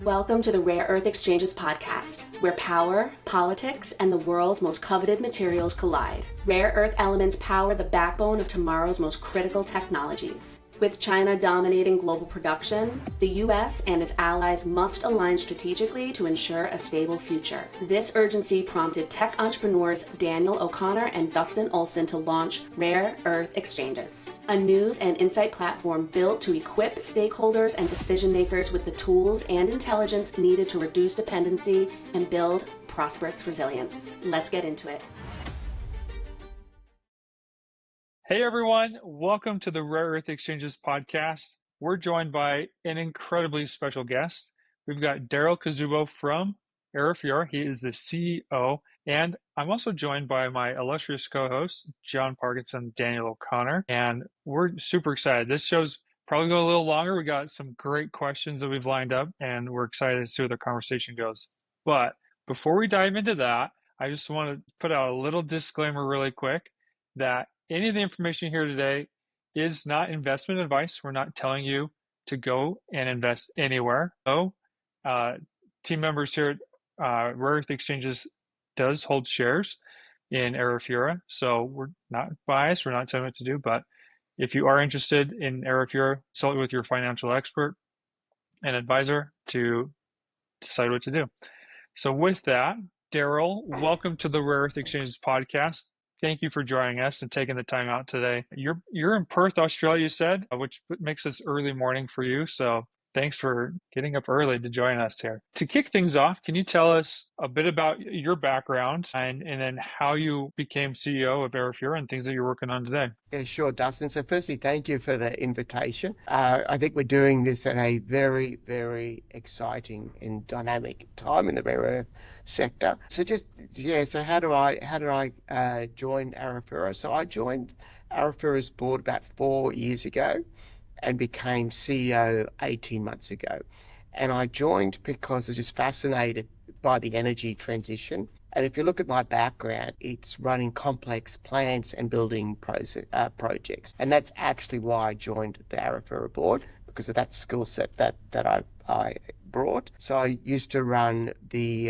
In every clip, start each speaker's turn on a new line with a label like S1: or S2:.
S1: Welcome to the Rare Earth Exchanges podcast, where power, politics, and the world's most coveted materials collide. Rare earth elements power the backbone of tomorrow's most critical technologies. With China dominating global production, the U.S. and its allies must align strategically to ensure a stable future. This urgency prompted tech entrepreneurs Daniel O'Connor and Dustin Olsen to launch Rare Earth Exchanges, a news and insight platform built to equip stakeholders and decision makers with the tools and intelligence needed to reduce dependency and build prosperous resilience. Let's get into it.
S2: Hey everyone, welcome to the Rare Earth Exchanges podcast. We're joined by an incredibly special guest. We've got Darryl Cuzzubbo from Arafura. He is the CEO, and I'm also joined by my illustrious co-hosts, John Parkinson, Daniel O'Connor, and we're super excited. This show's probably going a little longer. We got some great questions that we've lined up, and we're excited to see where the conversation goes. But before we dive into that, I just want to put out a little disclaimer really quick that any of the information here today is not investment advice. We're not telling you to go and invest anywhere. So, team members here at Rare Earth Exchanges does hold shares in Arafura. So we're not biased. We're not telling you what to do. But if you are interested in Arafura, consult with your financial expert and advisor to decide what to do. So with that, Darryl, welcome to the Rare Earth Exchanges podcast. Thank you for joining us and taking the time out today. You're in Perth, Australia, you said, which makes this early morning for you. So thanks for getting up early to join us here. To kick things off, can you tell us a bit about your background and then how you became CEO of Arafura and things that you're working on today?
S3: Yeah, sure, Dustin. So firstly, thank you for the invitation. I think we're doing this at a very, very exciting and dynamic time in the rare earth sector. So so how did I join Arafura? So I joined Arafura's board about 4 years ago and became CEO 18 months ago. And I joined because I was just fascinated by the energy transition. And if you look at my background, it's running complex plants and building projects. And that's actually why I joined the Arafura board, because of that skill set that I brought. So I used to run the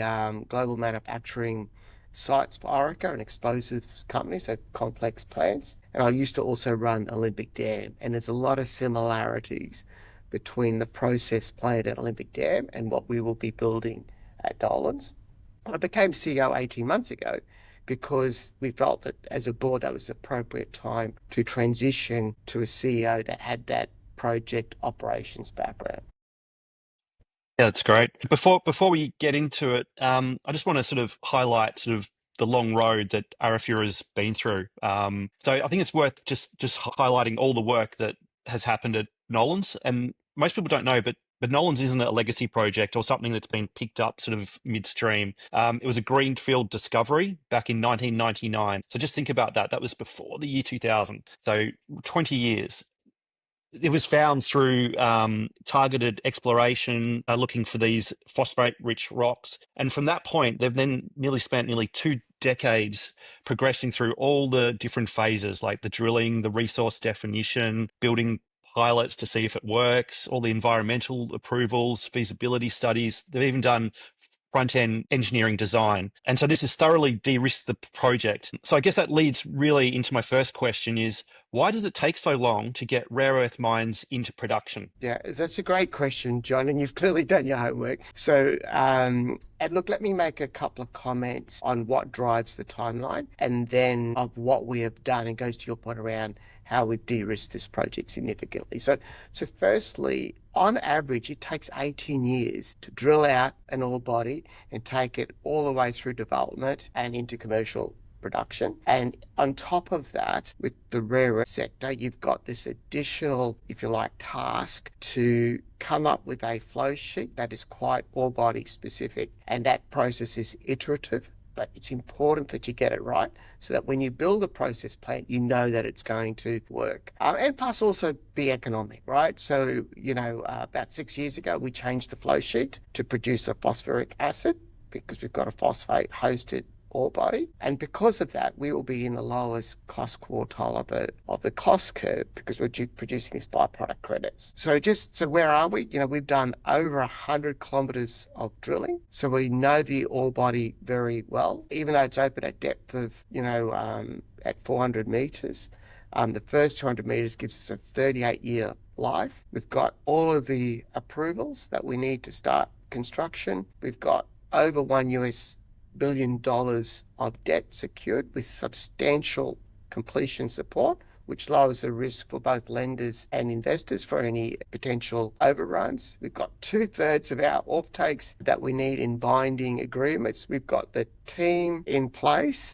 S3: global manufacturing sites for Orica, an explosives company, so complex plants. And I used to also run Olympic Dam. And there's a lot of similarities between the process plant at Olympic Dam and what we will be building at Nolans. I became CEO 18 months ago because we felt that as a board that was the appropriate time to transition to a CEO that had that project operations background.
S4: Yeah, that's great. Before we get into it, I just want to sort of highlight sort of the long road that Arafura has been through. So I think it's worth just highlighting all the work that has happened at Nolans. And most people don't know, but Nolans isn't a legacy project or something that's been picked up sort of midstream. It was a greenfield discovery back in 1999. So just think about that. That was before the year 2000. So 20 years. It was found through targeted exploration, looking for these phosphate-rich rocks. And from that point, they've then spent nearly 2 decades progressing through all the different phases, like the drilling, the resource definition, building pilots to see if it works, all the environmental approvals, feasibility studies. They've even done front-end engineering design. And so this has thoroughly de-risked the project. So I guess that leads really into my first question is, why does it take so long to get rare earth mines into production?
S3: Yeah, that's a great question, John, and you've clearly done your homework. So, and look, let me make a couple of comments on what drives the timeline and then of what we have done, and goes to your point around how we've de-risked this project significantly. So firstly, on average, it takes 18 years to drill out an ore body and take it all the way through development and into commercial production. And on top of that, with the rare earth sector, you've got this additional, if you like, task to come up with a flow sheet that is quite ore body specific. And that process is iterative, but it's important that you get it right so that when you build a process plant, you know that it's going to work. And plus also be economic, right? So, about 6 years ago, we changed the flow sheet to produce a phosphoric acid because we've got a phosphate hosted ore body. And because of that, we will be in the lowest cost quartile of the cost curve because we're producing these byproduct credits. So where are we? We've done over 100 kilometers of drilling. So we know the ore body very well, even though it's open at depth of, at 400 meters. The first 200 meters gives us a 38-year life. We've got all of the approvals that we need to start construction. We've got over $1 billion of debt secured with substantial completion support, which lowers the risk for both lenders and investors for any potential overruns. We've got 2/3 of our offtakes that we need in binding agreements. We've got the team in place.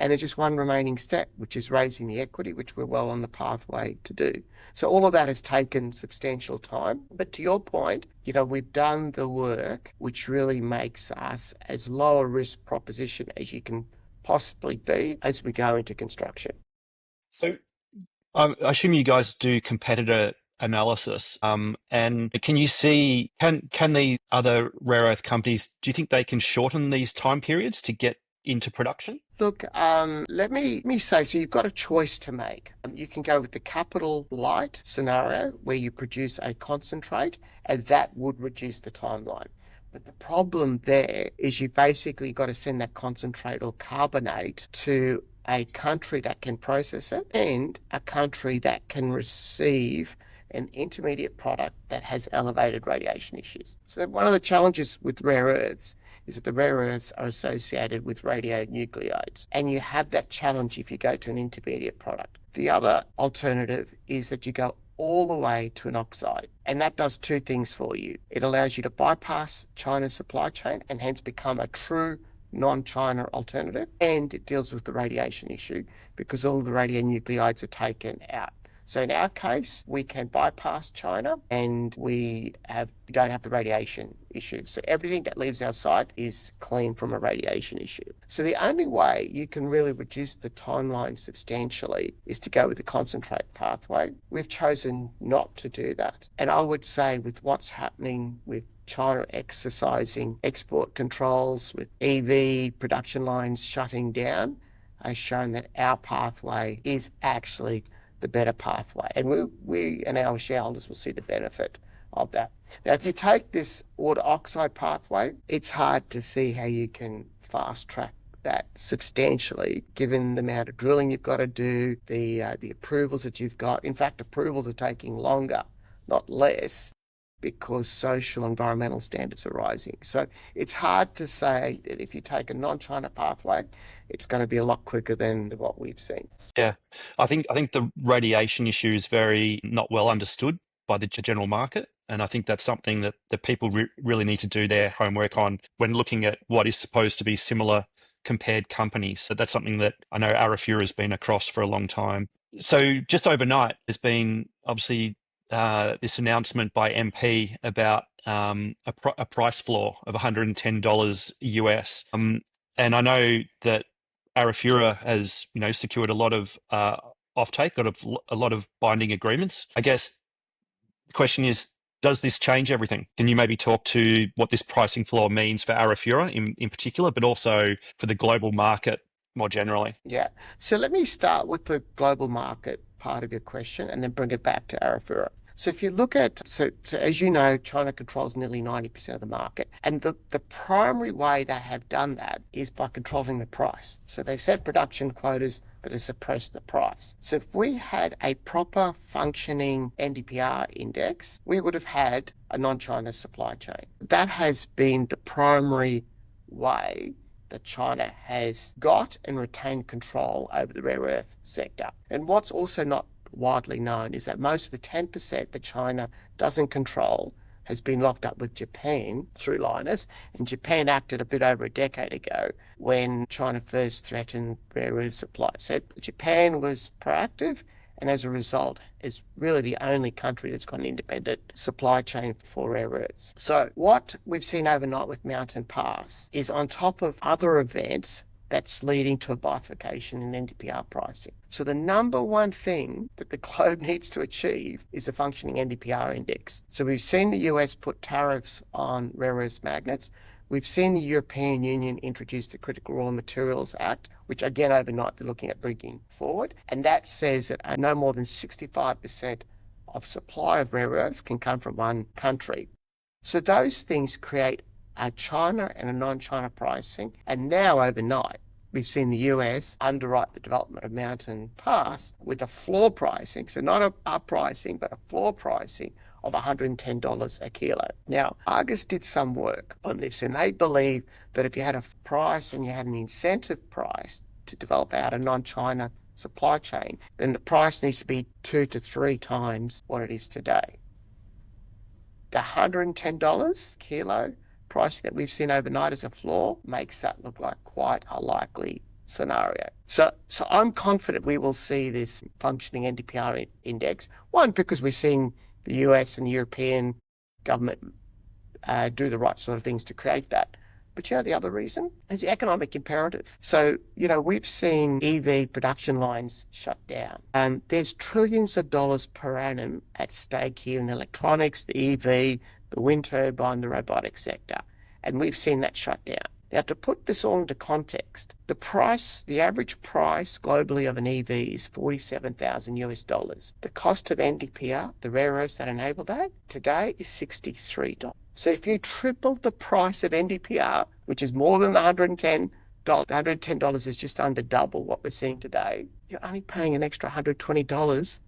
S3: And there's just one remaining step, which is raising the equity, which we're well on the pathway to do. So all of that has taken substantial time. But to your point, we've done the work, which really makes us as low a risk proposition as you can possibly be as we go into construction.
S4: So I assume you guys do competitor analysis. And can you see, can the other rare earth companies, do you think they can shorten these time periods to get into production?
S3: Look, let me say, so you've got a choice to make. You can go with the capital light scenario where you produce a concentrate and that would reduce the timeline. But the problem there is you basically got to send that concentrate or carbonate to a country that can process it and a country that can receive an intermediate product that has elevated radiation issues. So one of the challenges with rare earths is that the rare earths are associated with radionuclides. And you have that challenge if you go to an intermediate product. The other alternative is that you go all the way to an oxide. And that does two things for you. It allows you to bypass China's supply chain and hence become a true non-China alternative. And it deals with the radiation issue because all the radionuclides are taken out. So in our case, we can bypass China and we don't have the radiation issue. So everything that leaves our site is clean from a radiation issue. So the only way you can really reduce the timeline substantially is to go with the concentrate pathway. We've chosen not to do that. And I would say with what's happening with China exercising export controls, with EV production lines shutting down, has shown that our pathway is actually the better pathway. And we and our shareholders will see the benefit of that. Now, if you take this ore to oxide pathway, it's hard to see how you can fast track that substantially, given the amount of drilling you've got to do, the approvals that you've got. In fact, approvals are taking longer, not less, because social environmental standards are rising. So it's hard to say that if you take a non-China pathway, it's going to be a lot quicker than what we've seen.
S4: Yeah, I think the radiation issue is very not well understood by the general market. And I think that's something that people really need to do their homework on when looking at what is supposed to be similar compared companies. So that's something that I know Arafura has been across for a long time. So just overnight, there's been obviously this announcement by MP about a price floor of $110 US. And I know that Arafura has, secured a lot of offtake, a lot of binding agreements. I guess the question is, does this change everything? Can you maybe talk to what this pricing floor means for Arafura in particular, but also for the global market more generally?
S3: Yeah. So let me start with the global market part of your question and then bring it back to Arafura. So if you look at, so as you know, China controls nearly 90% of the market. And the primary way they have done that is by controlling the price. So they set production quotas, but they suppress the price. So if we had a proper functioning NdPr index, we would have had a non-China supply chain. That has been the primary way that China has got and retained control over the rare earth sector. And what's also not widely known is that most of the 10% that China doesn't control has been locked up with Japan through Linus, and Japan acted a bit over a decade ago when China first threatened rare earth supply. So Japan was proactive, and as a result is really the only country that's got an independent supply chain for rare earths. So what we've seen overnight with Mountain Pass is on top of other events that's leading to a bifurcation in NdPr pricing. So the number one thing that the globe needs to achieve is a functioning NdPr index. So we've seen the US put tariffs on rare earth magnets. We've seen the European Union introduce the Critical Raw Materials Act, which again overnight they're looking at bringing forward, and that says that no more than 65% of supply of rare earths can come from one country. So those things create a China and a non-China pricing, and now overnight we've seen the US underwrite the development of Mountain Pass with a floor pricing, so not a up pricing, but a floor pricing of $110 a kilo. Now, Argus did some work on this, and they believe that if you had a price and you had an incentive price to develop out a non-China supply chain, then the price needs to be 2 to 3 times what it is today. The $110 kilo pricing that we've seen overnight as a floor makes that look like quite a likely scenario. So I'm confident we will see this functioning NdPr index. One, because we're seeing the US and European government do the right sort of things to create that. But the other reason is the economic imperative. So, we've seen EV production lines shut down. There's trillions of dollars per annum at stake here in electronics, the EV, the wind turbine, the robotics sector. And we've seen that shut down. Now, to put this all into context, the average price globally of an EV is $47,000. The cost of NdPr, the rare earths that enable that, today is $63. So if you triple the price of NdPr, which is more than the $110, $110 is just under double what we're seeing today, you're only paying an extra $120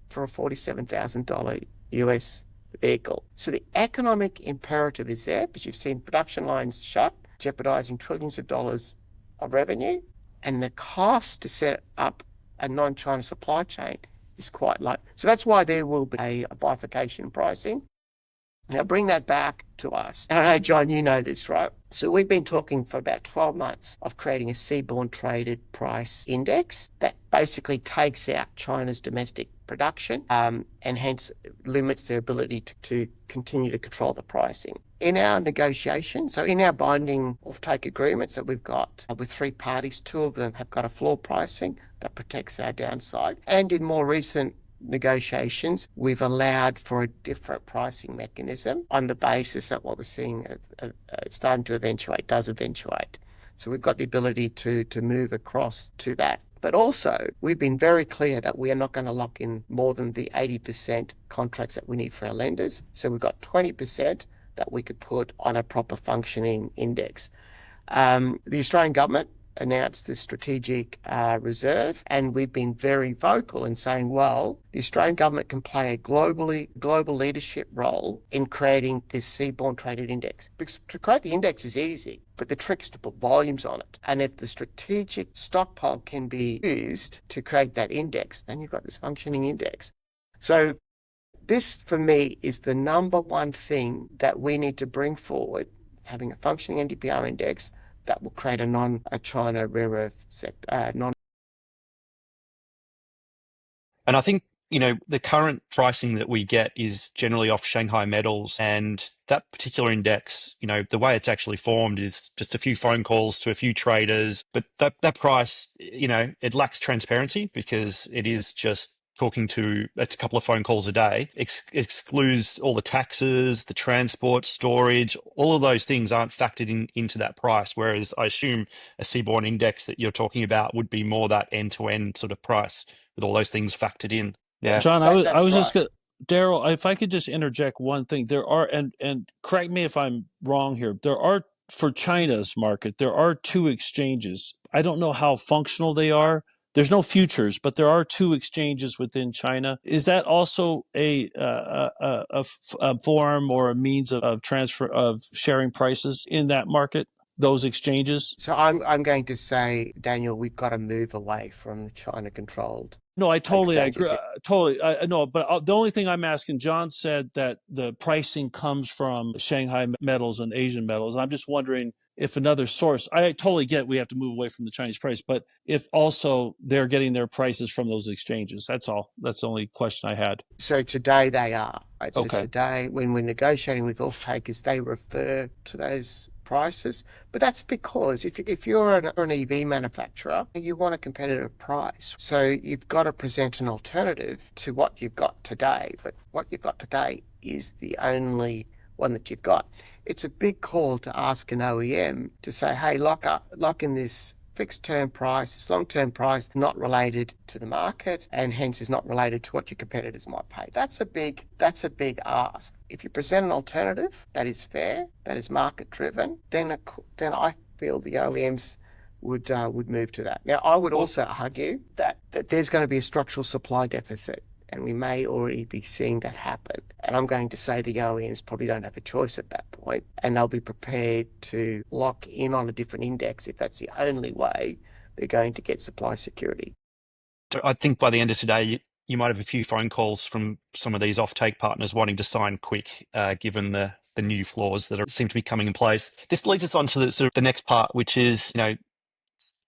S3: for a $47,000 US vehicle. So the economic imperative is there, because you've seen production lines shut, jeopardizing trillions of dollars of revenue, and the cost to set up a non-China supply chain is quite low. So that's why there will be a bifurcation pricing. Now bring that back to us. And I know, John, you know this, right? So we've been talking for about 12 months of creating a seaborne traded price index that basically takes out China's domestic production and hence limits their ability to continue to control the pricing. In our negotiations, so in our binding offtake agreements that we've got with 3 parties, 2 of them have got a floor pricing that protects our downside. And in more recent negotiations, we've allowed for a different pricing mechanism on the basis that what we're seeing starting to does eventuate. So we've got the ability to move across to that. But also, we've been very clear that we are not going to lock in more than the 80% contracts that we need for our lenders. So we've got 20% that we could put on a proper functioning index. The Australian government announced this strategic reserve, and we've been very vocal in saying, well, the Australian government can play a global leadership role in creating this seaborne traded index. Because to create the index is easy, but the trick is to put volumes on it. And if the strategic stockpile can be used to create that index, then you've got this functioning index. So this, for me, is the number one thing that we need to bring forward, having a functioning NdPr index that will create a non-China rare earth sector. And
S4: I think, the current pricing that we get is generally off Shanghai Metals, and that particular index, the way it's actually formed is just a few phone calls to a few traders, but that price, it lacks transparency because it is just talking to a couple of phone calls a day, excludes all the taxes, the transport, storage, all of those things aren't factored into that price. Whereas I assume a seaborne index that you're talking about would be more that end-to-end sort of price with all those things factored in. Yeah,
S5: John, I was
S3: right.
S5: just gonna, Darryl, if I could just interject one thing. There are, and correct me if I'm wrong here, there are, for China's market, there are 2 exchanges. I don't know how functional they are. There's no futures, but there are 2 exchanges within China. Is that also a form or a means of transfer of sharing prices in that market, those exchanges?
S3: So I'm going to say, Daniel, we've got to move away from the China-controlled.
S5: No, I totally
S3: exchanges.
S5: agree. No, but the only thing I'm asking, John said that the pricing comes from Shanghai Metals and Asian Metals. And I'm just wondering if another source, I totally get we have to move away from the Chinese price, but if also they're getting their prices from those exchanges. That's all. That's the only question I had.
S3: So today they are. Right? So
S5: Okay.
S3: today, when we're negotiating with off-takers, they refer to those prices. But that's because if you're an EV manufacturer, you want a competitive price. So you've got to present an alternative to what you've got today. But what you've got today is the only one that you've got. It's a big call to ask an OEM to say, hey, lock in this fixed term price, this long-term price, not related to the market, and hence is not related to what your competitors might pay. That's a big ask. If you present an alternative that is fair, that is market driven, then I feel the OEMs would move to that. Now, I would also argue that there's going to be a structural supply deficit, and we may already be seeing that happen. And I'm going to say the OEMs probably don't have a choice at that point, and they'll be prepared to lock in on a different index if that's the only way they're going to get supply security.
S4: So I think by the end of today, you might have a few phone calls from some of these offtake partners wanting to sign quick, given the new floors that seem to be coming in place. This leads us on to the next part, which is,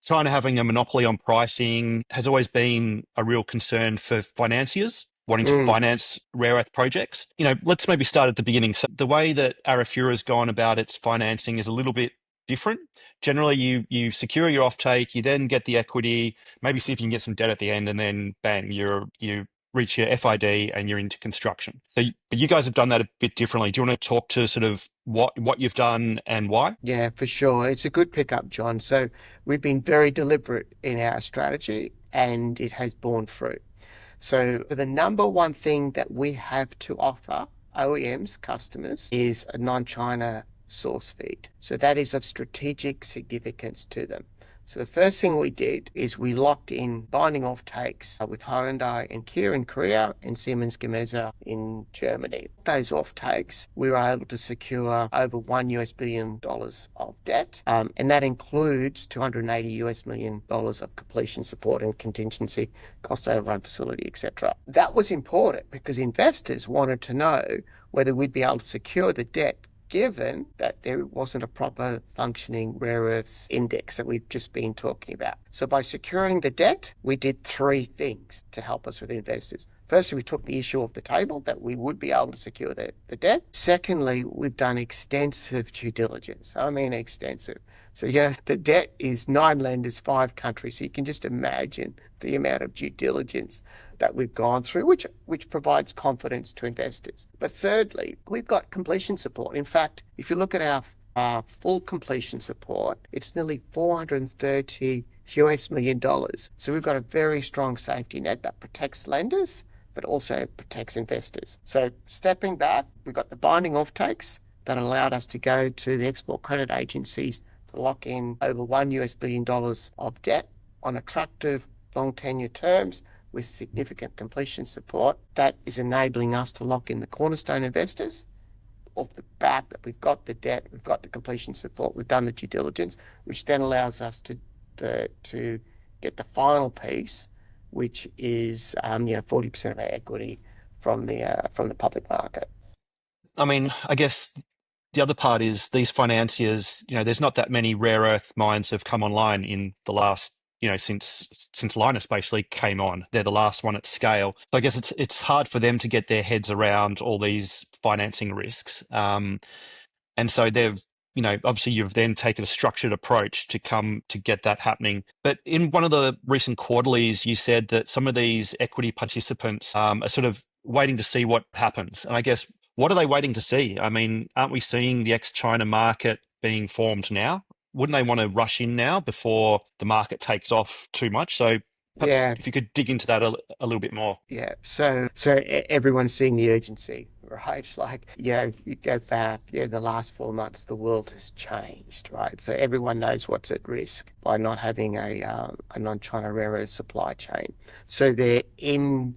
S4: China having a monopoly on pricing has always been a real concern for financiers wanting to finance rare earth projects. Let's maybe start at the beginning. So the way that Arafura has gone about its financing is a little bit different. Generally, you secure your offtake, you then get the equity, maybe see if you can get some debt at the end, and then bang, you reach your FID and you're into construction. But you guys have done that a bit differently. Do you want to talk to sort of what you've done and why?
S3: Yeah, for sure. It's a good pickup, John. So we've been very deliberate in our strategy, and it has borne fruit. So the number one thing that we have to offer OEMs, customers, is a non-China source feed. So that is of strategic significance to them. So the first thing we did is we locked in binding offtakes with Hyundai and Kia in Korea and Siemens Gamesa in Germany. Those offtakes, we were able to secure over $1 billion of debt, and that includes $280 million of completion support and contingency, cost overrun facility, etc. That was important because investors wanted to know whether we'd be able to secure the debt given that there wasn't a proper functioning rare earths index that we've just been talking about. So by securing the debt, we did three things to help us with investors. Firstly, we took the issue off the table that we would be able to secure the debt. Secondly, we've done extensive due diligence. I mean extensive. So, the debt is 9 lenders, 5 countries. So you can just imagine the amount of due diligence that we've gone through, which provides confidence to investors. But thirdly, we've got completion support. In fact, if you look at our full completion support, it's nearly $430 million. So we've got a very strong safety net that protects lenders, but also protects investors. So stepping back, we've got the binding offtakes that allowed us to go to the export credit agencies to lock in over $1 billion of debt on attractive long tenure terms with significant completion support. That is enabling us to lock in the cornerstone investors off the back that we've got the debt, we've got the completion support, we've done the due diligence, which then allows us to get the final piece, which is 40% of our equity from the public market.
S4: I mean, I guess the other part is these financiers, there's not that many rare earth mines have come online in the last, since Linus basically came on. They're the last one at scale. So I guess it's hard for them to get their heads around all these financing risks. And so they've, obviously you've then taken a structured approach to get that happening. But in one of the recent quarterlies, you said that some of these equity participants are sort of waiting to see what happens. And I guess, what are they waiting to see? I mean, aren't we seeing the ex-China market being formed now? Wouldn't they want to rush in now before the market takes off too much? So perhaps if you could dig into that a little bit more.
S3: Yeah. So everyone's seeing the urgency, right? Like, you go back, the last 4 months, the world has changed, right? So everyone knows what's at risk by not having a non-China rare earth supply chain. So I'm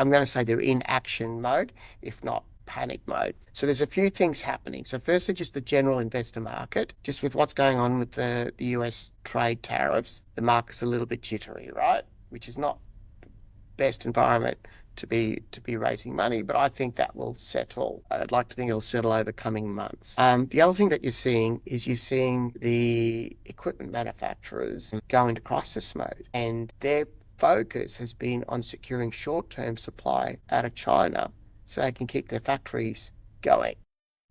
S3: going to say they're in action mode, if not panic mode. So there's a few things happening. So firstly, just the general investor market, just with what's going on with the US trade tariffs, the market's a little bit jittery, right? Which is not the best environment to be raising money, but I think that will settle. I'd like to think it'll settle over coming months. The other thing that you're seeing the equipment manufacturers go into crisis mode, and their focus has been on securing short-term supply out of China so they can keep their factories going.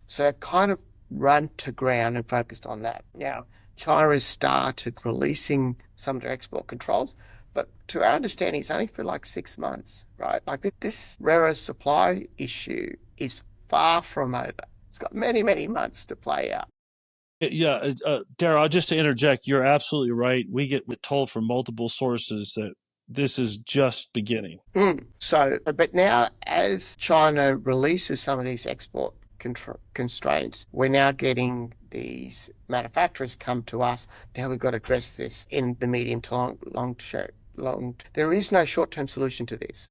S3: So they've kind of run to ground and focused on that. Now, China has started releasing some of their export controls, but to our understanding, it's only for like 6 months, right? Like this rare earth supply issue is far from over. It's got many, many months to play out.
S5: Yeah, Darryl, just to interject, you're absolutely right. We get told from multiple sources that this is just beginning.
S3: But now as China releases some of these export constraints, we're now getting these manufacturers come to us. Now we've got to address this in the medium to long. There is no short-term solution to this.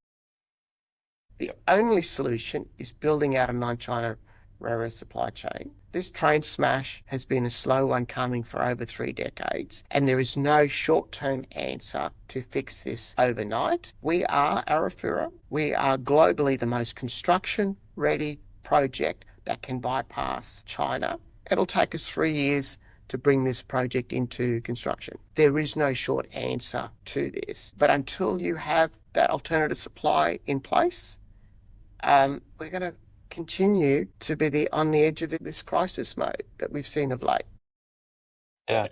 S3: The only solution is building out a non-China rare earth supply chain. This train smash has been a slow one coming for over 3 decades, and there is no short-term answer to fix this overnight. We are Arafura. We are globally the most construction-ready project that can bypass China. It'll take us 3 years to bring this project into construction. There is no short answer to this. But until you have that alternative supply in place, we're going to continue to be on the edge of this crisis mode that we've seen of late.
S4: Yeah.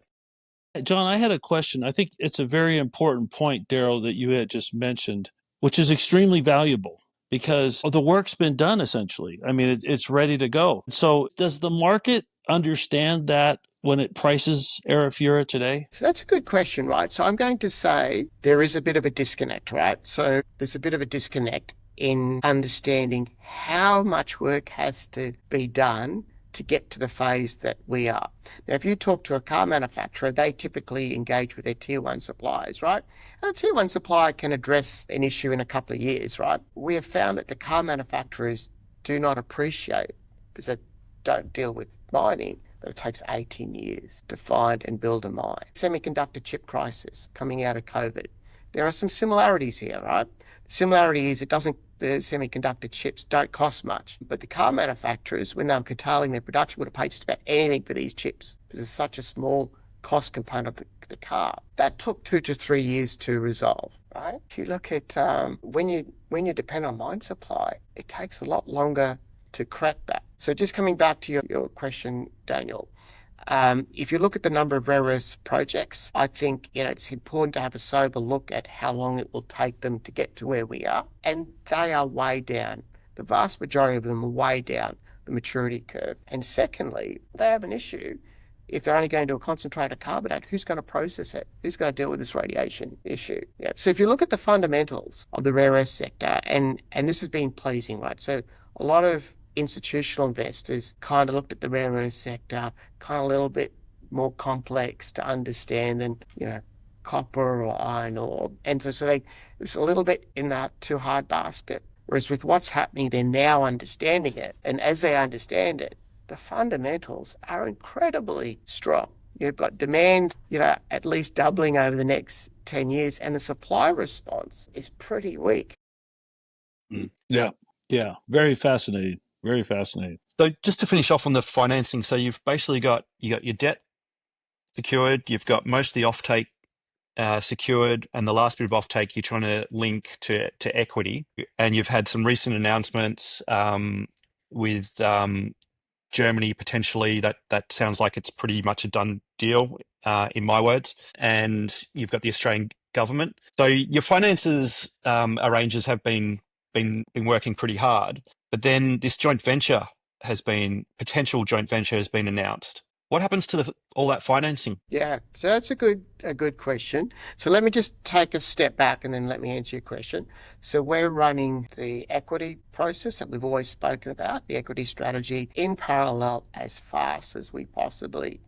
S5: John, I had a question. I think it's a very important point, Darryl, that you had just mentioned, which is extremely valuable because the work's been done, essentially. I mean, it's ready to go. So does the market understand that when it prices Arafura today?
S3: So that's a good question, right? So I'm going to say there is a bit of a disconnect, right? So there's a bit of a disconnect in understanding how much work has to be done to get to the phase that we are. Now, if you talk to a car manufacturer, they typically engage with their tier one suppliers, right? And a tier one supplier can address an issue in a couple of years, right? We have found that the car manufacturers do not appreciate, because they don't deal with mining, that it takes 18 years to find and build a mine. Semiconductor chip crisis coming out of COVID. There are some similarities here, right? The similarity is the semiconductor chips don't cost much, but the car manufacturers, when they're curtailing their production, would have paid just about anything for these chips because it's such a small cost component of the car. That took 2 to 3 years to resolve, right? If you look at when you depend on mine supply, it takes a lot longer to crack that. So just coming back to your question, Daniel, if you look at the number of rare earth projects, I think it's important to have a sober look at how long it will take them to get to where we are. And they are way down. The vast majority of them are way down the maturity curve. And secondly, they have an issue. If they're only going to a concentrated carbonate, who's going to process it? Who's going to deal with this radiation issue? Yeah. So if you look at the fundamentals of the rare earth sector, and this has been pleasing, right? So a lot of institutional investors kind of looked at the rare earth sector kind of a little bit more complex to understand than copper or iron ore, and so it was a little bit in that too hard basket. Whereas with what's happening, they're now understanding it, and as they understand it, the fundamentals are incredibly strong. You've got demand, at least doubling over the next 10 years, and the supply response is pretty weak.
S5: Yeah, very fascinating. Very fascinating.
S4: So just to finish off on the financing, so you've basically got your debt secured, you've got most of the offtake secured, and the last bit of offtake you're trying to link to equity. And you've had some recent announcements with Germany potentially. That sounds like it's pretty much a done deal, in my words. And you've got the Australian government. So your finances arrangers have been working pretty hard. But then this potential joint venture has been announced. What happens to all that financing?
S3: Yeah, so that's a good question. So let me just take a step back and then let me answer your question. So we're running the equity process that we've always spoken about, the equity strategy, in parallel as fast as we possibly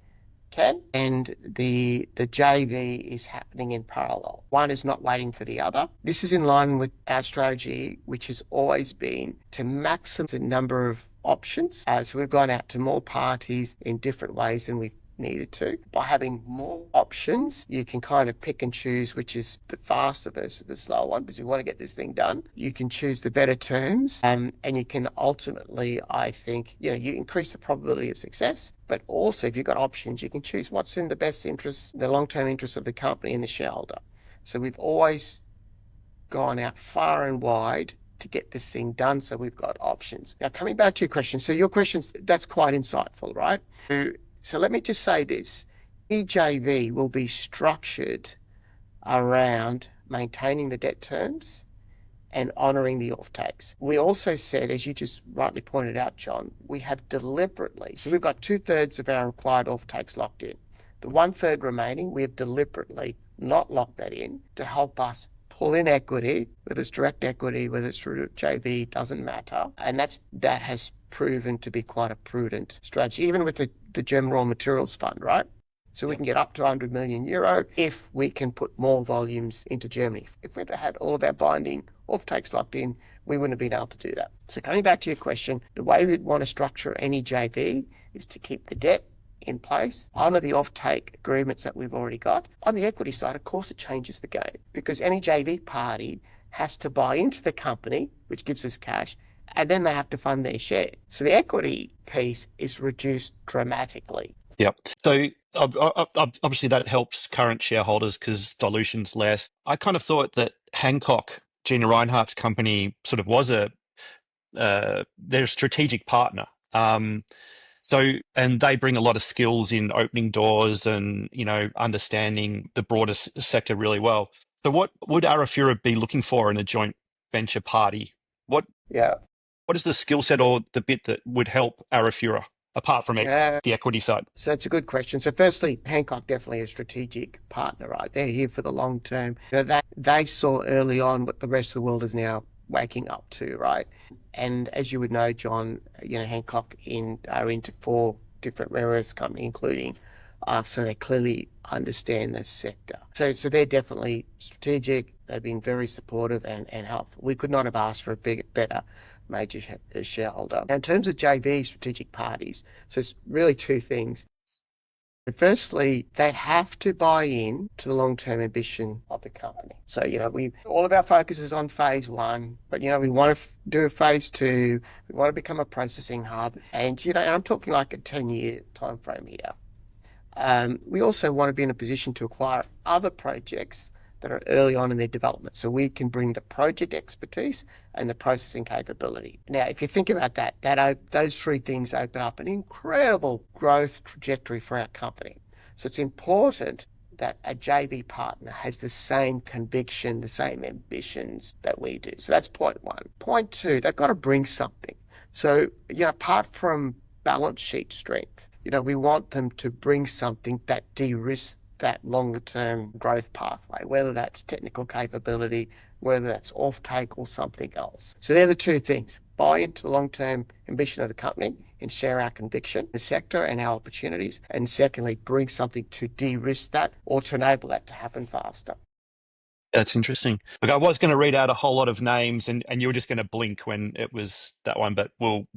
S3: can. And the JV is happening in parallel. One is not waiting for the other. This is in line with our strategy, which has always been to maximize the number of options. So we've gone out to more parties in different ways than we've needed to. By having more options, you can kind of pick and choose which is the faster versus the slower one, because we want to get this thing done. You can choose the better terms, and you can ultimately, I think, you increase the probability of success. But also, if you've got options, you can choose what's in the best interest, the long-term interest of the company and the shareholder. So we've always gone out far and wide to get this thing done, so we've got options. Now, coming back to your question, so your question's, that's quite insightful, right? So let me just say this. EJV will be structured around maintaining the debt terms and honouring the offtakes. We also said, as you just rightly pointed out, John, we have deliberately, so we've got 2/3 of our required offtakes locked in. The 1/3 remaining, we have deliberately not locked that in to help us pull in equity, whether it's direct equity, whether it's through JV, doesn't matter. And that has proven to be quite a prudent strategy, even with the German Raw Materials Fund, right? So we can get up to 100 million euro if we can put more volumes into Germany. If we'd had all of our binding offtakes locked in, we wouldn't have been able to do that. So coming back to your question, the way we'd want to structure any JV is to keep the debt in place, honour the offtake agreements that we've already got. On the equity side, of course, it changes the game because any JV party has to buy into the company, which gives us cash, and then they have to fund their share. So the equity piece is reduced dramatically.
S4: Yep. So obviously that helps current shareholders because dilution's less. I kind of thought that Hancock, Gina Reinhardt's company, sort of was their strategic partner. And they bring a lot of skills in opening doors and, understanding the broader sector really well. So what would Arafura be looking for in a joint venture party? What is the skill set or the bit that would help Arafura apart from the equity side?
S3: So that's a good question. So firstly, Hancock definitely a strategic partner, right? They're here for the long term. They saw early on what the rest of the world is now waking up to, right? And as you would know, John, Hancock are into 4 different rare earths companies, including us, so they clearly understand the sector. So they're definitely strategic. They've been very supportive and helpful. We could not have asked for a better major shareholder. Now, in terms of JV strategic parties, so it's really 2 things. Firstly, they have to buy in to the long-term ambition of the company. So, all of our focus is on phase 1, but, we want to do a phase 2. We want to become a processing hub. And, and I'm talking like a 10-year time frame here. We also want to be in a position to acquire other projects that are early on in their development. So we can bring the project expertise and the processing capability. Now, if you think about those 3 things open up an incredible growth trajectory for our company. So it's important that a JV partner has the same conviction, the same ambitions that we do. So that's point 1. Point 2, they've got to bring something. So, apart from balance sheet strength, we want them to bring something that de-risks that longer-term growth pathway, whether that's technical capability, whether that's offtake or something else. So they're the 2 things: buy into the long-term ambition of the company and share our conviction, the sector and our opportunities, and secondly, bring something to de-risk that or to enable that to happen faster.
S4: That's interesting. Look, I was going to read out a whole lot of names, and you were just going to blink when it was that one, but we'll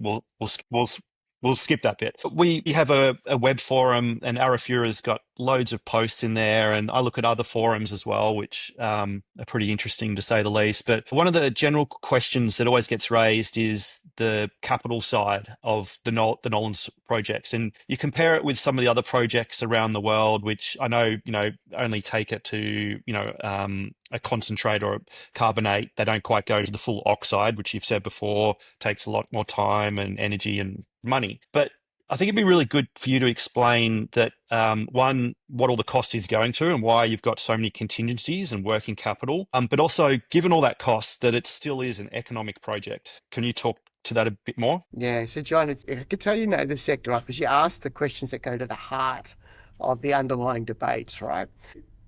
S4: skip that bit. We have a web forum, and Arafura's got loads of posts in there, and I look at other forums as well, which are pretty interesting to say the least. But one of the general questions that always gets raised is the capital side of the Nolans projects, and you compare it with some of the other projects around the world, which I know only take it to a concentrate or a carbonate. They don't quite go to the full oxide, which you've said before takes a lot more time and energy and money. But I think it'd be really good for you to explain that, one, what all the cost is going to and why you've got so many contingencies and working capital, but also, given all that cost, that it still is an economic project. Can you talk to that a bit more?
S3: Yeah, so John, I could tell the sector up because you asked the questions that go to the heart of the underlying debates, right?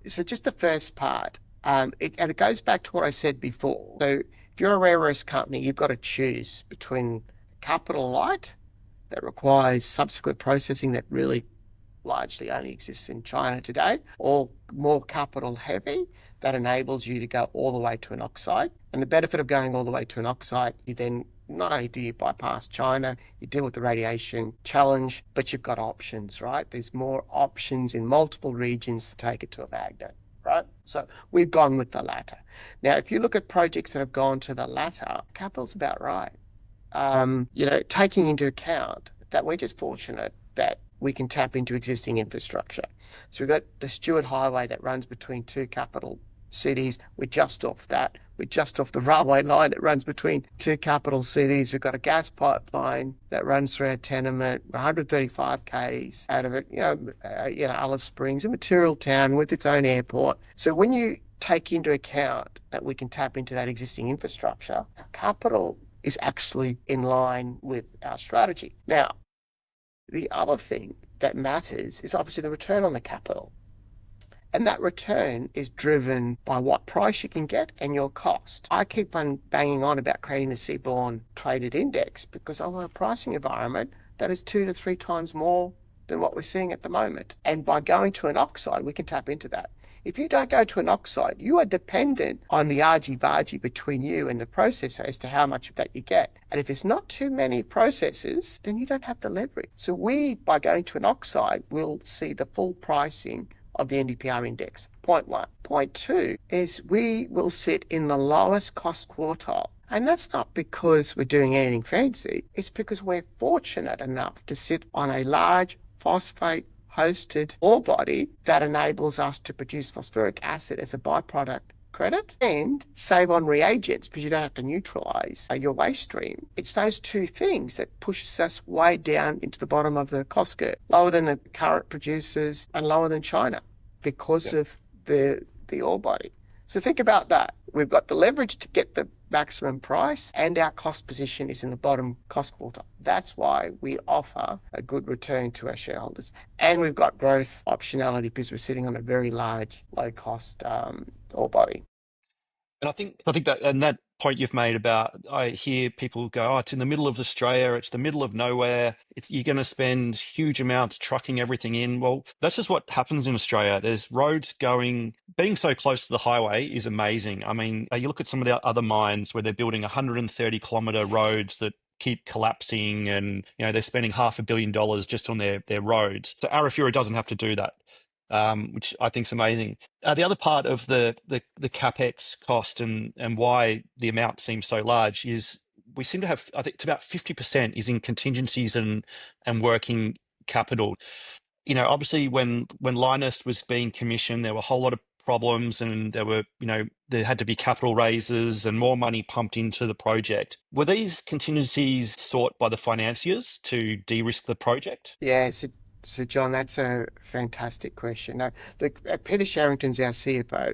S3: So just the first part, it goes back to what I said before. So if you're a rare earths company, you've got to choose between capital light that requires subsequent processing that really largely only exists in China today, or more capital heavy that enables you to go all the way to an oxide. And the benefit of going all the way to an oxide, you then not only do you bypass China, you deal with the radiation challenge, but you've got options, right? There's more options in multiple regions to take it to a magnet, right? So we've gone with the latter. Now, if you look at projects that have gone to the latter, capital's about right. Taking into account that we're just fortunate that we can tap into existing infrastructure. So we've got the Stewart Highway that runs between 2 capital cities. We're just off that. We're just off the railway line that runs between 2 capital cities. We've got a gas pipeline that runs through our tenement, 135 k's out of it, Alice Springs, a material town with its own airport. So when you take into account that we can tap into that existing infrastructure, our capital is actually in line with our strategy. Now, the other thing that matters is obviously the return on the capital. And that return is driven by what price you can get and your cost. I keep on banging on about creating the seaborne traded index because of a pricing environment that is 2 to 3 times more than what we're seeing at the moment. And by going to an oxide, we can tap into that. If you don't go to an oxide, you are dependent on the argy-bargy between you and the processor as to how much of that you get. And if there's not too many processors, then you don't have the leverage. So we, by going to an oxide, will see the full pricing of the NdPr index. Point one. Point two is we will sit in the lowest cost quartile. And that's not because we're doing anything fancy. It's because we're fortunate enough to sit on a large phosphate hosted ore body that enables us to produce phosphoric acid as a byproduct credit and save on reagents because you don't have to neutralize your waste stream. It's those two things that pushes us way down into the bottom of the cost curve, lower than the current producers and lower than China because of the ore body. So think about that. We've got the leverage to get the maximum price and our cost position is in the bottom cost quartile. That's why we offer a good return to our shareholders. And we've got growth optionality because we're sitting on a very large, low cost ore body.
S4: And I think that, and that point you've made about, I hear people go, oh, it's in the middle of Australia, it's the middle of nowhere, you're going to spend huge amounts trucking everything in. Well, that's just what happens in Australia. There's roads being so close to the highway is amazing. I mean, you look at some of the other mines where they're building 130 kilometre roads that keep collapsing and, they're spending $500 million just on their roads. So Arafura doesn't have to do that. Which I think is amazing. The other part of the capex cost and why the amount seems so large is we seem to have, I think it's about 50% is in contingencies and working capital. Obviously when Linus was being commissioned, there were a whole lot of problems and there had to be capital raises and more money pumped into the project. Were these contingencies sought by the financiers to de-risk the project?
S3: Yeah, so John, that's a fantastic question. Now, Peter Sharrington's our CFO.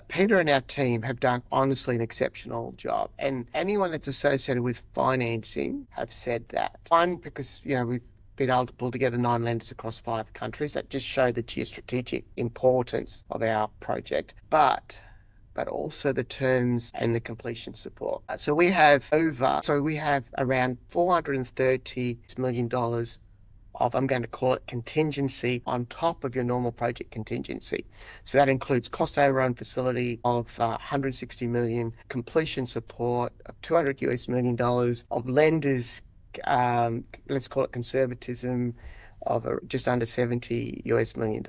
S3: Peter and our team have done honestly an exceptional job. And anyone that's associated with financing have said that. One, because, we've been able to pull together 9 lenders across 5 countries. That just show the geostrategic importance of our project. But also the terms and the completion support. So we have around $430 million of, I'm going to call it contingency on top of your normal project contingency. So that includes cost overrun facility of $160 million, completion support of $200 million, of lenders, let's call it conservatism, of just under $70 million.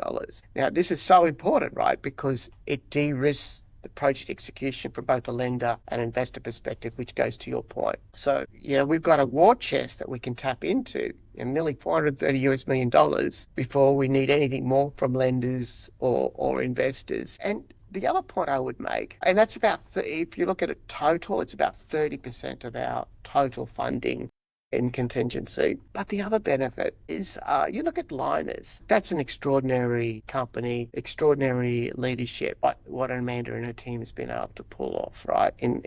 S3: Now, this is so important, right? Because it de-risks the project execution from both a lender and investor perspective, which goes to your point. So, we've got a war chest that we can tap into, nearly $430 million before we need anything more from lenders or investors. And the other point I would make, and that's about, if you look at it total, it's about 30% of our total funding in contingency. But the other benefit is you look at Linus. That's an extraordinary company, extraordinary leadership. What Amanda and her team has been able to pull off, right, in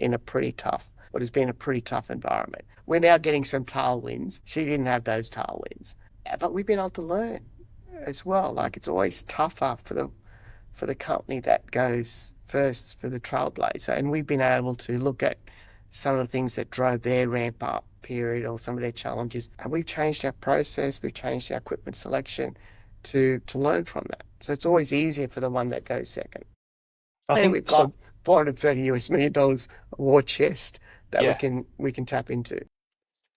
S3: what has been a pretty tough environment. We're now getting some tailwinds. She didn't have those tailwinds. But we've been able to learn as well. Like, it's always tougher for the company that goes first, for the trailblazer. And we've been able to look at some of the things that drove their ramp up period or some of their challenges. And we've changed our process, we've changed our equipment selection to learn from that. So it's always easier for the one that goes second. I think we've got $430 million war chest that we can tap into.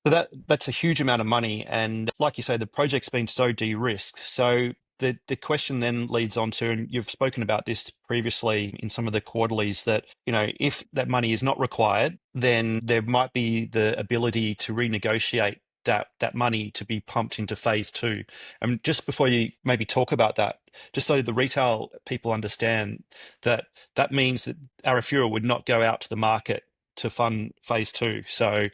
S4: So that's a huge amount of money. And like you say, the project's been so de-risked. So the question then leads on to, and you've spoken about this previously in some of the quarterlies, that, if that money is not required, then there might be the ability to renegotiate that money to be pumped into phase 2. And just before you maybe talk about that, just so the retail people understand that means that Arafura would not go out to the market to fund phase 2. So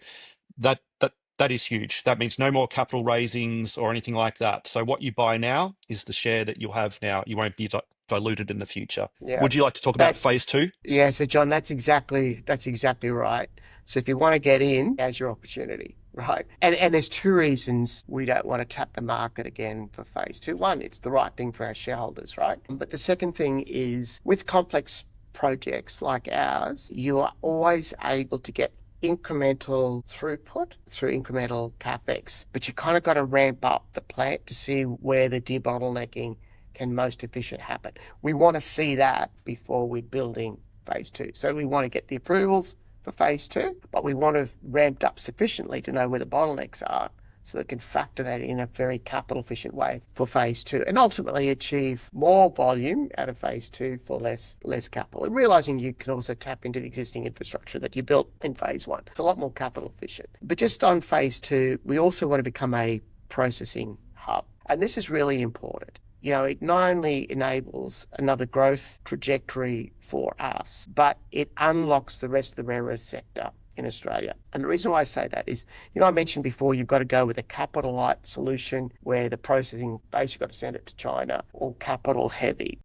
S4: that is huge. That means no more capital raisings or anything like that. So what you buy now is the share that you'll have now. You won't be diluted in the future.
S3: Yeah.
S4: Would you like to talk about phase two?
S3: Yeah, so John, that's exactly right. So if you want to get in, there's your opportunity, right? And there's two reasons we don't want to tap the market again for phase two. One, it's the right thing for our shareholders, right? But the second thing is with complex projects like ours, you are always able to get incremental throughput through incremental capex, but you kind of got to ramp up the plant to see where the debottlenecking can most efficient happen. We want to see that before we're building phase two. So we want to get the approvals for phase two, but we want to have ramped up sufficiently to know where the bottlenecks are so they can factor that in a very capital efficient way for phase two and ultimately achieve more volume out of phase two for less capital. And realizing you can also tap into the existing infrastructure that you built in phase one. It's a lot more capital efficient. But just on phase two, we also want to become a processing hub. And this is really important. You know, it not only enables another growth trajectory for us, but it unlocks the rest of the rare earth sector in Australia. And the reason why I say that is, you know, I mentioned before, you've got to go with a capital light solution where the processing base, you've got to send it to China, or capital heavy.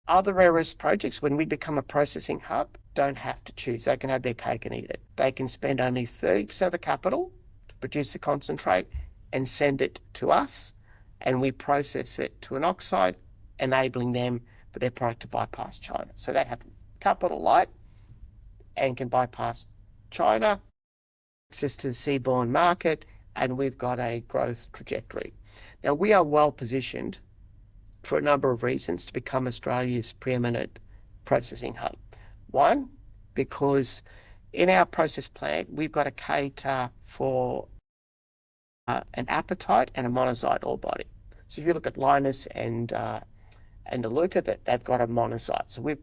S3: Other rare earth projects, when we become a processing hub, don't have to choose. They can have their cake and eat it. They can spend only 30% of the capital to produce a concentrate and send it to us, and we process it to an oxide, enabling them for their product to bypass China. So they have capital light and can bypass China, access to the seaborne market, and we've got a growth trajectory. Now, we are well positioned for a number of reasons to become Australia's preeminent processing hub. One, because in our process plant, we've got to cater for an apatite and a monazite ore body. So if you look at Linus and Deluca, that they've got a monazite. So we've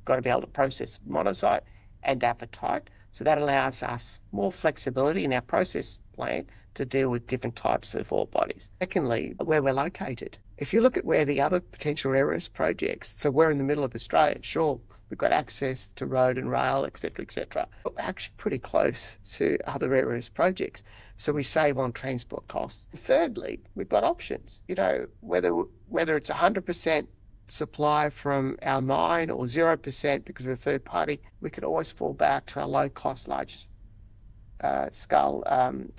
S3: got to be able to process monazite and apatite. So that allows us more flexibility in our process plant to deal with different types of ore bodies. Secondly, where we're located. If you look at where the other potential rare earth projects, so we're in the middle of Australia, sure, we've got access to road and rail, etc. But we're actually pretty close to other rare earth projects. So we save on transport costs. Thirdly, we've got options. You know, whether it's 100% supply from our mine or 0% because we're a third party, we could always fall back to our low cost, large scale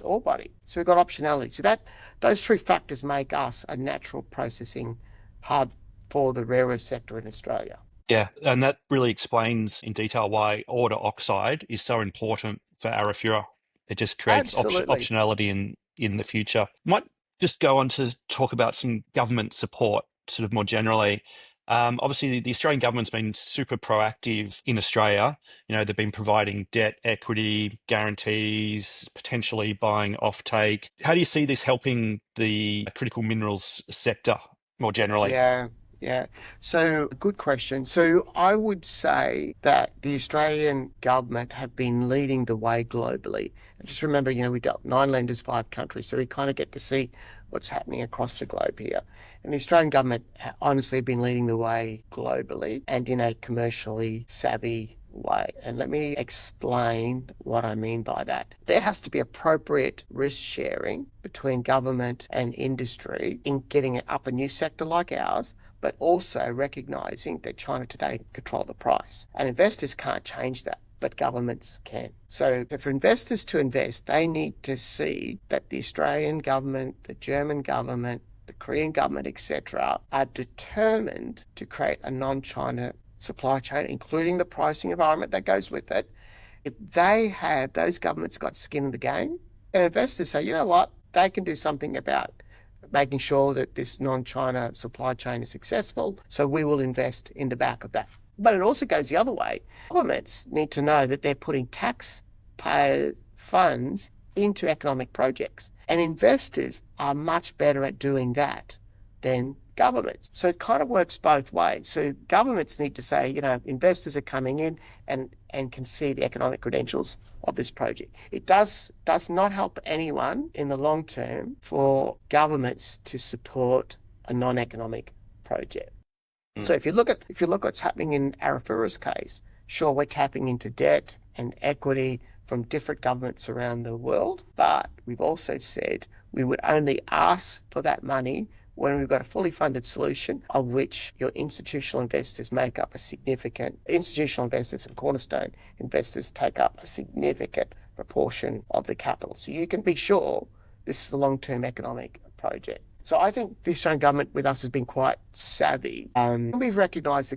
S3: ore body. So we've got optionality. So those three factors make us a natural processing hub for the rare earth sector in Australia.
S4: Yeah, and that really explains in detail why ore to oxide is so important for Arafura. It just creates optionality in the future. Might just go on to talk about some government support, sort of more generally. Obviously, the Australian government's been super proactive in Australia. You know, they've been providing debt, equity, guarantees, potentially buying offtake. How do you see this helping the critical minerals sector more generally?
S3: Yeah. So, good question. So, I would say that the Australian government have been leading the way globally. And just remember, you know, we've got 9 lenders, 5 countries, so we kind of get to see what's happening across the globe here. And the Australian government honestly have been leading the way globally and in a commercially savvy way. And let me explain what I mean by that. There has to be appropriate risk sharing between government and industry in getting up a new sector like ours, but also recognising that China today control the price. And investors can't change that, but governments can. So for investors to invest, they need to see that the Australian government, the German government, the Korean government, etc., are determined to create a non-China supply chain, including the pricing environment that goes with it. If those governments got skin in the game, and investors say, you know what, they can do something about making sure that this non-China supply chain is successful, so we will invest in the back of that. But it also goes the other way. Governments need to know that they're putting taxpayer funds into economic projects, and investors are much better at doing that than governments. So it kind of works both ways. So governments need to say, you know, investors are coming in and can see the economic credentials of this project. It does not help anyone in the long term for governments to support a non-economic project. So if you look at what's happening in Arafura's case, sure, we're tapping into debt and equity from different governments around the world, but we've also said we would only ask for that money when we've got a fully funded solution of which your institutional investors make up a significant, institutional investors and cornerstone investors take up a significant proportion of the capital. So you can be sure this is a long-term economic project. So I think the Australian government with us has been quite savvy. We've recognised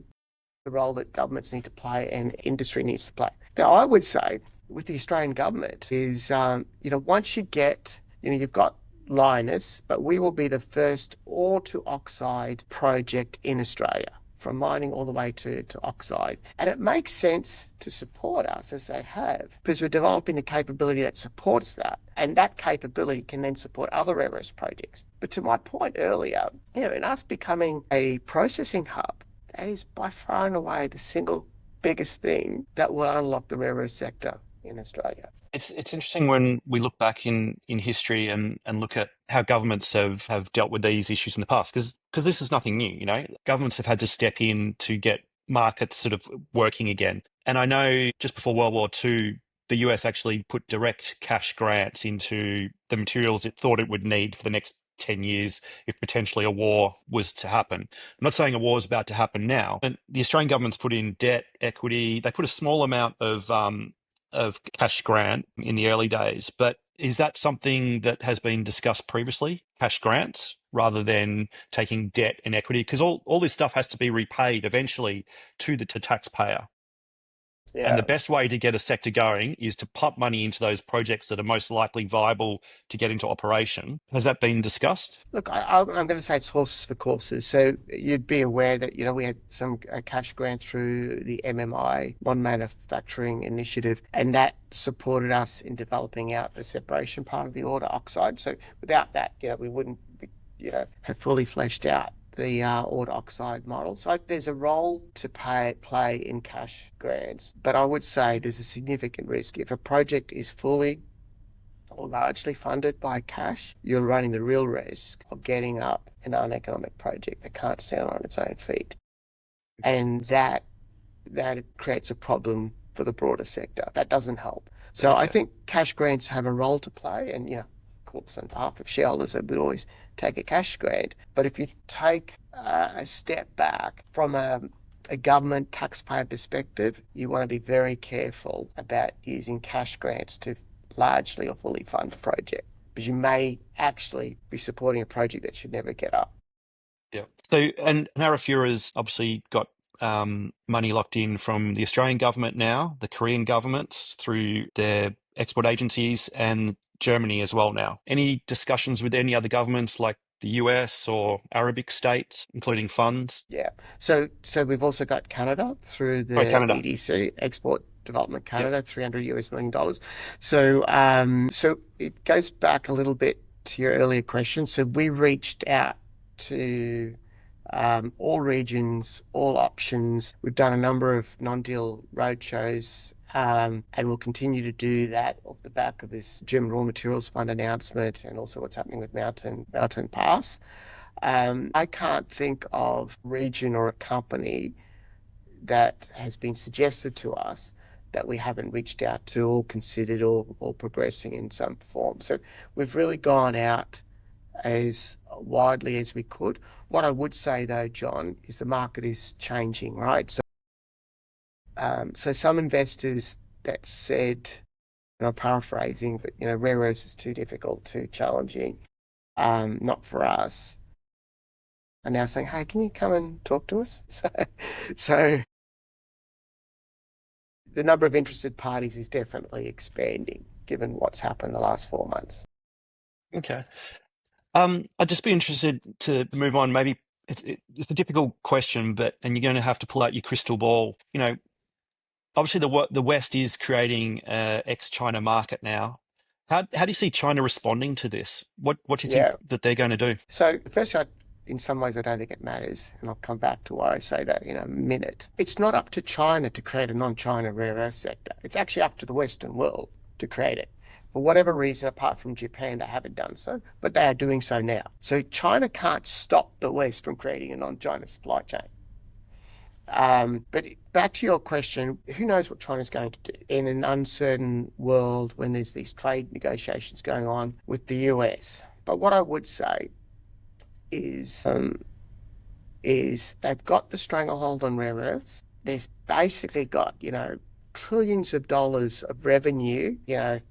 S3: the role that governments need to play and industry needs to play. Now, I would say with the Australian government is, once you get, you've got Lynas, but we will be the first ore to oxide project in Australia, from mining all the way to oxide. And it makes sense to support us as they have, because we're developing the capability that supports that. And that capability can then support other rare earths projects. But to my point earlier, in us becoming a processing hub, that is by far and away the single biggest thing that will unlock the rare earth sector in Australia.
S4: It's interesting when we look back in history and look at how governments have dealt with these issues in the past, because this is nothing new. Governments have had to step in to get markets sort of working again. And I know just before World War II, the US actually put direct cash grants into the materials it thought it would need for the next 10 years if potentially a war was to happen. I'm not saying a war is about to happen now. And the Australian government's put in debt, equity. They put a small amount of cash grant in the early days, but is that something that has been discussed previously, cash grants, rather than taking debt and equity? Because all this stuff has to be repaid eventually to the taxpayer. Yeah. And the best way to get a sector going is to pump money into those projects that are most likely viable to get into operation. Has that been discussed?
S3: Look, I'm going to say it's horses for courses. So you'd be aware that, we had some cash grant through the MMI, Modern Manufacturing Initiative, and that supported us in developing out the separation part of the ore to oxide. So without that, we wouldn't, have fully fleshed out the ore to oxide model. So there's a role to play in cash grants, but I would say there's a significant risk. If a project is fully or largely funded by cash, you're running the real risk of getting up an uneconomic project that can't stand on its own feet. And that creates a problem for the broader sector. That doesn't help. So I think cash grants have a role to play, and of course on behalf of shareholders, I would always take a cash grant. But if you take a step back from a government taxpayer perspective, you want to be very careful about using cash grants to largely or fully fund the project, because you may actually be supporting a project that should never get up.
S4: Yeah. So, and Arafura's obviously got money locked in from the Australian government now, the Korean governments through their export agencies, and Germany as well now. Any discussions with any other governments like the US or Arabic states, including funds?
S3: Yeah. So we've also got Canada through the EDC, Export Development Canada, yep. $300 million. So it goes back a little bit to your earlier question. So we reached out to all regions, all options. We've done a number of non-deal roadshows, and we'll continue to do that off the back of this German Raw Materials Fund announcement, and also what's happening with Mountain Pass. I can't think of a region or a company that has been suggested to us that we haven't reached out to or considered or progressing in some form. So we've really gone out as widely as we could. What I would say though, John, is the market is changing, right? So some investors that said, and I'm paraphrasing, but rare earths is too difficult, too challenging, not for us, are now saying, hey, can you come and talk to us? So the number of interested parties is definitely expanding, given what's happened the last 4 months.
S4: Okay. I'd just be interested to move on. Maybe it's a difficult question, and you're going to have to pull out your crystal ball. Obviously the West is creating an ex-China market now. How do you see China responding to this? What do you think that they're going to do?
S3: So first, in some ways, I don't think it matters, and I'll come back to why I say that in a minute. It's not up to China to create a non-China rare earth sector. It's actually up to the Western world to create it. For whatever reason, apart from Japan, they haven't done so, but they are doing so now. So China can't stop the West from creating a non-China supply chain. But back to your question, who knows what China's going to do in an uncertain world when there's these trade negotiations going on with the US. But what I would say is they've got the stranglehold on rare earths. They've basically got, trillions of dollars of revenue, the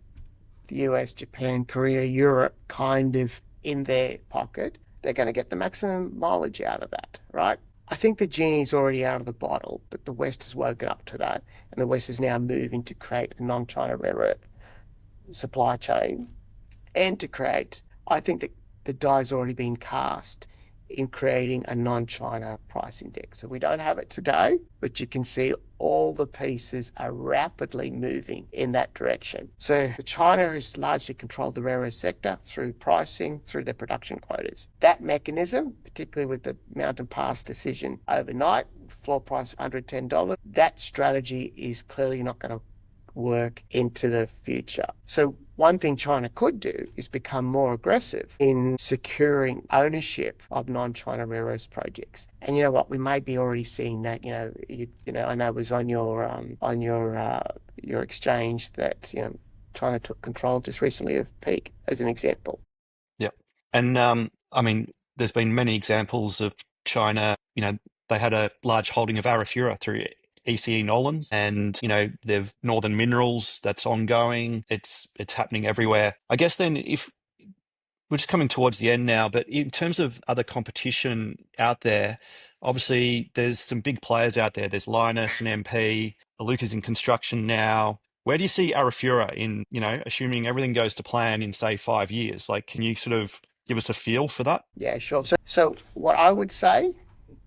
S3: US, Japan, Korea, Europe kind of in their pocket. They're going to get the maximum mileage out of that, right? I think the genie's already out of the bottle, but the West has woken up to that, and the West is now moving to create a non-China rare earth supply chain and to create, I think that the die's already been cast in creating a non-China price index. So we don't have it today, but you can see all the pieces are rapidly moving in that direction. So China has largely controlled the rare earth sector through pricing, through their production quotas. That mechanism, particularly with the Mountain Pass decision overnight, floor price of $110, that strategy is clearly not going to work into the future. So one thing China could do is become more aggressive in securing ownership of non-China rare earth projects. And you know what? We may be already seeing that. I know it was on your exchange that China took control just recently of Peak as an example.
S4: Yep. And there's been many examples of China. They had a large holding of Arafura through ECE Nolans, and they've Northern Minerals that's ongoing. It's happening everywhere. I guess then, if we're just coming towards the end now, but in terms of other competition out there, obviously there's some big players out there. There's Lynas and MP. Iluka's in construction now. Where do you see Arafura in, assuming everything goes to plan in, say, 5 years? Like, can you sort of give us a feel for that?
S3: Yeah, sure. So what I would say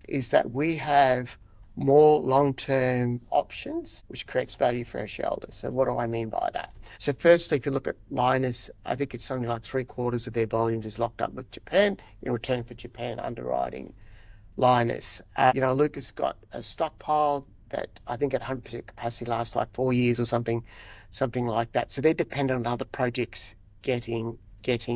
S3: is that we have more long-term options, which creates value for our shareholders. So what do I mean by that? So firstly, if you look at Lynas, I think it's something like 3/4 of their volumes is locked up with Japan in return for Japan underwriting Lynas. Lucas got a stockpile that I think at 100% capacity lasts like 4 years or something like that. So they're dependent on other projects getting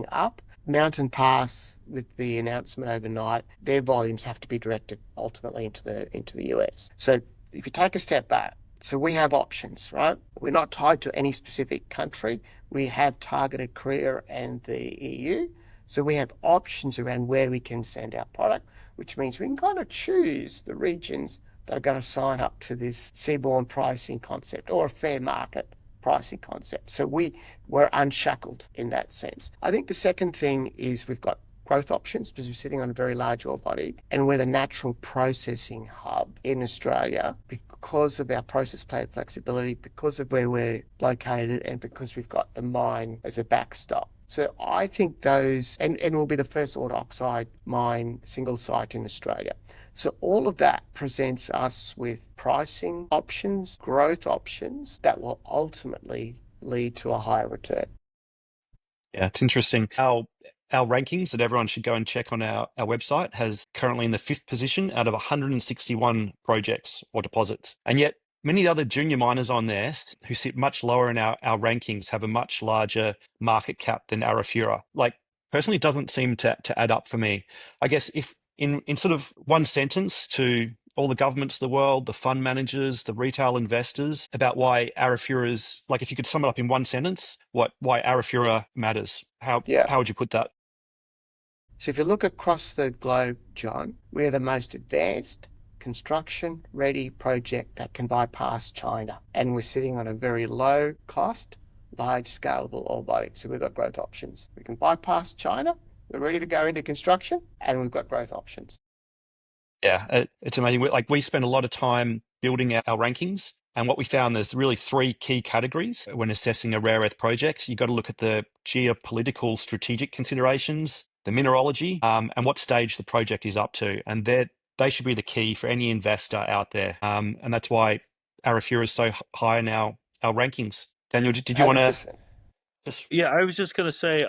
S3: up. Mountain Pass, with the announcement overnight, their volumes have to be directed ultimately into the US. So if you take a step back, so we have options, right? We're not tied to any specific country. We have targeted Korea and the EU. So we have options around where we can send our product, which means we can kind of choose the regions that are going to sign up to this seaborne pricing concept or a fair market pricing concept. So we're unshackled in that sense. I think the second thing is we've got growth options because we're sitting on a very large ore body and we're the natural processing hub in Australia because of our process plant flexibility, because of where we're located, and because we've got the mine as a backstop. So I think those, and we'll be the first ore oxide mine single site in Australia. So all of that presents us with pricing options, growth options that will ultimately lead to a higher return.
S4: Yeah, it's interesting. Our rankings that everyone should go and check on our website has currently in the 5th position out of 161 projects or deposits. And yet many other junior miners on there who sit much lower in our rankings have a much larger market cap than Arafura. Like, personally, it doesn't seem to add up for me. I guess if in sort of one sentence to all the governments of the world, the fund managers, the retail investors, about why Arafura is, like, if you could sum it up in one sentence, why Arafura matters, how would you put that?
S3: So if you look across the globe, John, we're the most advanced construction-ready project that can bypass China. And we're sitting on a very low cost, large scalable ore body. So we've got growth options. We can bypass China, we're ready to go into construction, and we've got growth options.
S4: Yeah, it's amazing. We spend a lot of time building our rankings, and what we found, there's really 3 key categories when assessing a rare earth project. You've got to look at the geopolitical strategic considerations, the mineralogy, and what stage the project is up to. And they should be the key for any investor out there. And that's why Arafura is so high in our rankings. Daniel, did you want to?
S5: Yeah, I was just going to say,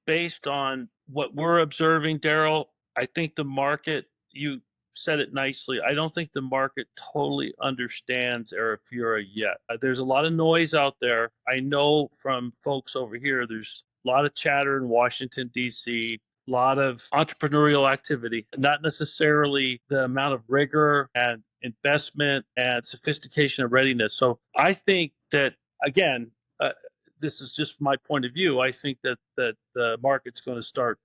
S5: based on what we're observing, Darryl, I think the market, you said it nicely, I don't think the market totally understands Arafura yet. There's a lot of noise out there. I know from folks over here, there's a lot of chatter in Washington, D.C., a lot of entrepreneurial activity, not necessarily the amount of rigor and investment and sophistication and readiness. So I think that, again, this is just my point of view. I think that the market's going to start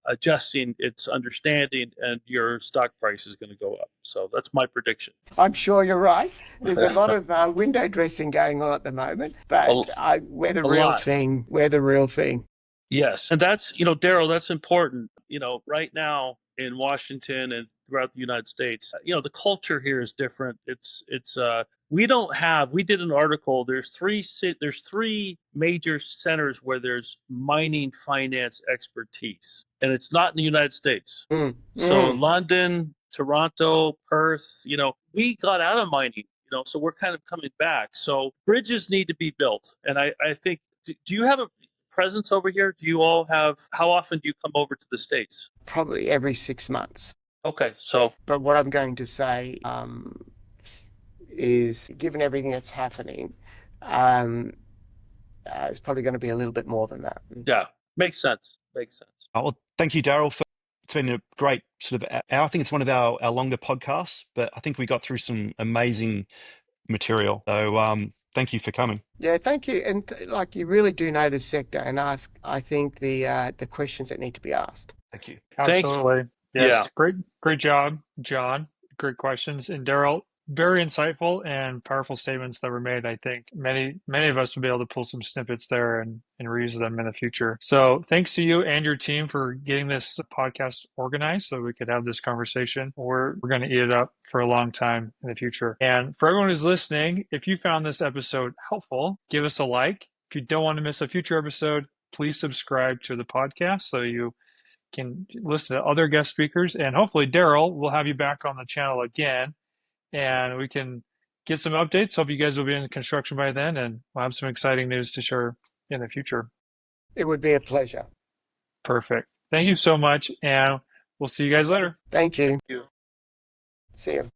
S5: adjusting its understanding, and your stock price is going to go up. So that's my prediction.
S3: I'm sure you're right. There's a lot of window dressing going on at the moment, but we're the real
S5: lot.
S3: thing. We're the real thing.
S5: Yes, and that's, Darryl, that's important. Right now in Washington and throughout the United States, the culture here is different. We did an article. There's three major centers where there's mining finance expertise, and it's not in the United States. So London, Toronto, Perth, we got out of mining, so we're kind of coming back. So bridges need to be built. And I think, do you have a presence over here? How often do you come over to the States?
S3: Probably every 6 months.
S5: Okay, so.
S3: But what I'm going to say is, given everything that's happening, it's probably going to be a little bit more than that.
S5: Yeah, makes sense.
S4: Well, thank you, Darryl. It's been a great sort of hour. I think it's one of our longer podcasts, but I think we got through some amazing material. So thank you for coming.
S3: Yeah, thank you. And you really do know the sector and ask, I think, the questions that need to be asked.
S4: Thank you.
S2: Absolutely. Yes.
S5: Yeah.
S2: Great job, John. Great questions. And Darryl, very insightful and powerful statements that were made. I think many of us will be able to pull some snippets there and reuse them in the future. So thanks to you and your team for getting this podcast organized so we could have this conversation. We're going to eat it up for a long time in the future. And for everyone who's listening, if you found this episode helpful, give us a like. If you don't want to miss a future episode, please subscribe to the podcast so you can listen to other guest speakers. And hopefully, Darryl, we'll have you back on the channel again and we can get some updates. Hope you guys will be in construction by then, and we'll have some exciting news to share in the future.
S3: It would be a pleasure.
S2: Perfect. Thank you so much, and we'll see you guys later.
S3: Thank you.
S5: Thank you.
S3: See you.